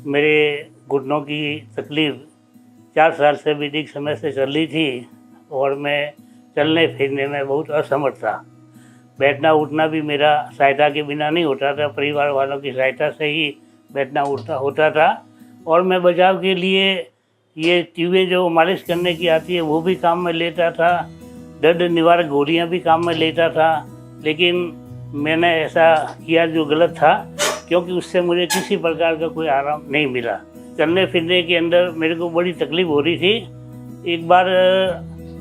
मेरे घुटनों की तकलीफ़ 4 साल से भी अधिक समय से चल रही थी और मैं चलने फिरने में बहुत असमर्थ था। बैठना उठना भी मेरा सहायता के बिना नहीं होता था, परिवार वालों की सहायता से ही बैठना उठना होता था। और मैं बचाव के लिए ये ट्यूबें जो मालिश करने की आती है वो भी काम में लेता था, दर्द निवारक गोलियां भी काम में लेता था। लेकिन मैंने ऐसा किया जो गलत था, क्योंकि उससे मुझे किसी प्रकार का कोई आराम नहीं मिला। चलने फिरने के अंदर मेरे को बड़ी तकलीफ़ हो रही थी। एक बार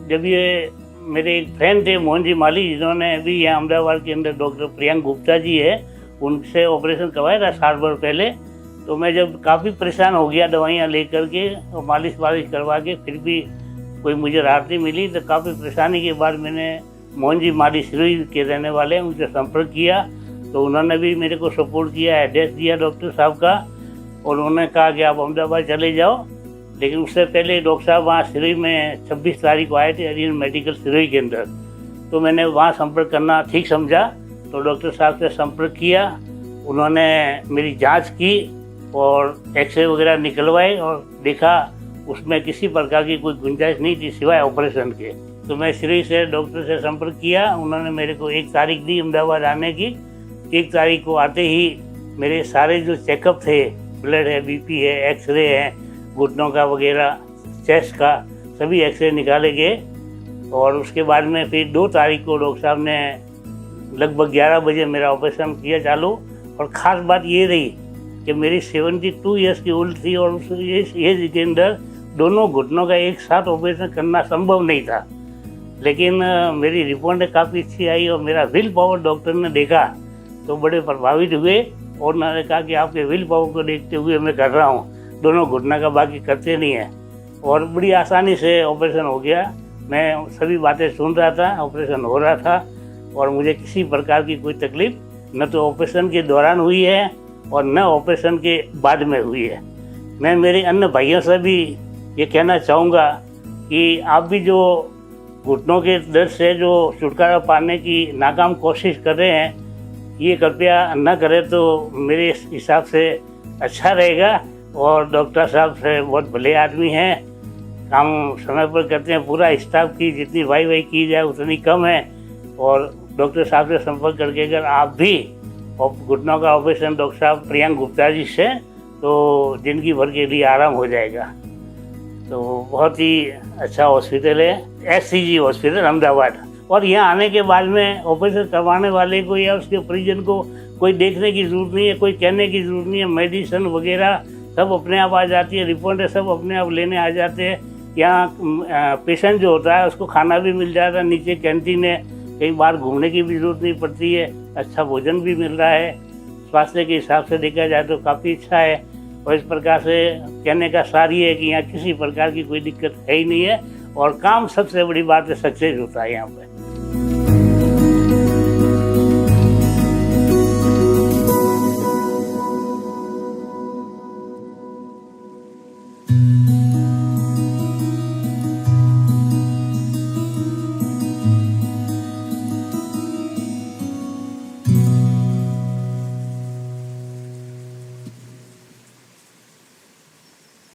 जब ये मेरे एक फ्रेंड थे मोहन जी माली, जिन्होंने अभी यहाँ अहमदाबाद के अंदर डॉक्टर प्रियंक गुप्ता जी है, उनसे ऑपरेशन करवाया था 7 वर्ष पहले। तो मैं जब काफ़ी परेशान हो गया दवाइयाँ लेकर के और मालिश वालिश करवा के, फिर भी कोई मुझे राहत नहीं मिली, तो काफ़ी परेशानी के बाद मैंने मोहन जी माली सिरोही के रहने वाले हैं उनसे संपर्क किया। तो उन्होंने भी मेरे को सपोर्ट किया, एड्रेस दिया डॉक्टर साहब का, और उन्होंने कहा कि आप अहमदाबाद चले जाओ। लेकिन उससे पहले डॉक्टर साहब वहाँ सिरोही में 26 तारीख को आए थे, अरियन मेडिकल सिरोही के अंदर। तो मैंने वहाँ संपर्क करना ठीक समझा, तो डॉक्टर साहब से संपर्क किया। उन्होंने मेरी जांच की और एक्सरे वगैरह निकलवाए और देखा उसमें किसी प्रकार की कोई गुंजाइश नहीं थी सिवाय ऑपरेशन के। तो मैं सिरोही से डॉक्टर से संपर्क किया। उन्होंने मेरे को 1 तारीख दी अहमदाबाद आने की। 1 तारीख को आते ही मेरे सारे जो चेकअप थे, ब्लड है, बीपी है, एक्सरे है, घुटनों का वगैरह, चेस्ट का, सभी एक्सरे निकाले गए। और उसके बाद में फिर 2 तारीख को डॉक्टर साहब ने लगभग 11 बजे मेरा ऑपरेशन किया चालू। और ख़ास बात ये रही कि मेरी 72 ईयर्स की उम्र थी और उस एज के अंदर दोनों घुटनों का एक साथ ऑपरेशन करना संभव नहीं था। लेकिन मेरी रिपोर्ट काफ़ी अच्छी आई और मेरा विल पावर डॉक्टर ने देखा तो बड़े प्रभावित हुए और उन्होंने कहा कि आपके विल पावर को देखते हुए मैं कर रहा हूँ, दोनों घुटना का बाकी करते नहीं है। और बड़ी आसानी से ऑपरेशन हो गया। मैं सभी बातें सुन रहा था, ऑपरेशन हो रहा था और मुझे किसी प्रकार की कोई तकलीफ न तो ऑपरेशन के दौरान हुई है और न ऑपरेशन के बाद में हुई है। मैं मेरे अन्य भाइयों से भी ये कहना चाहूँगा कि आप भी जो घुटनों के दर्द से जो छुटकारा पाने की नाकाम कोशिश कर रहे हैं, ये कृपया न करें तो मेरे हिसाब से अच्छा रहेगा। और डॉक्टर साहब से बहुत भले आदमी हैं, काम समय पर करते हैं। पूरा स्टाफ की जितनी वाई की जाए उतनी कम है। और डॉक्टर साहब से संपर्क करके अगर आप भी घुटनों का ऑपरेशन डॉक्टर साहब प्रियंक गुप्ता जी से, तो जिंदगी भर के लिए आराम हो जाएगा। तो बहुत ही अच्छा हॉस्पिटल है, SCG हॉस्पिटल अहमदाबाद। और यहाँ आने के बाद में ऑपरेशन करवाने वाले को या उसके परिजन को कोई देखने की ज़रूरत नहीं है, कोई कहने की ज़रूरत नहीं है। मेडिसिन वगैरह सब अपने आप आ जाती है, रिपोर्ट सब अपने आप लेने आ जाते हैं। यहाँ पेशेंट जो होता है उसको खाना भी मिल जाता है, नीचे कैंटीन है, कहीं बाहर घूमने की भी ज़रूरत नहीं पड़ती है, अच्छा भोजन भी मिल रहा है। स्वास्थ्य के हिसाब से देखा जाए तो काफ़ी अच्छा है। और इस प्रकार से कहने का सार ये है कि यहाँ किसी प्रकार की कोई दिक्कत है ही नहीं है और काम सबसे बड़ी बात है सक्सेस होता है यहाँ पर।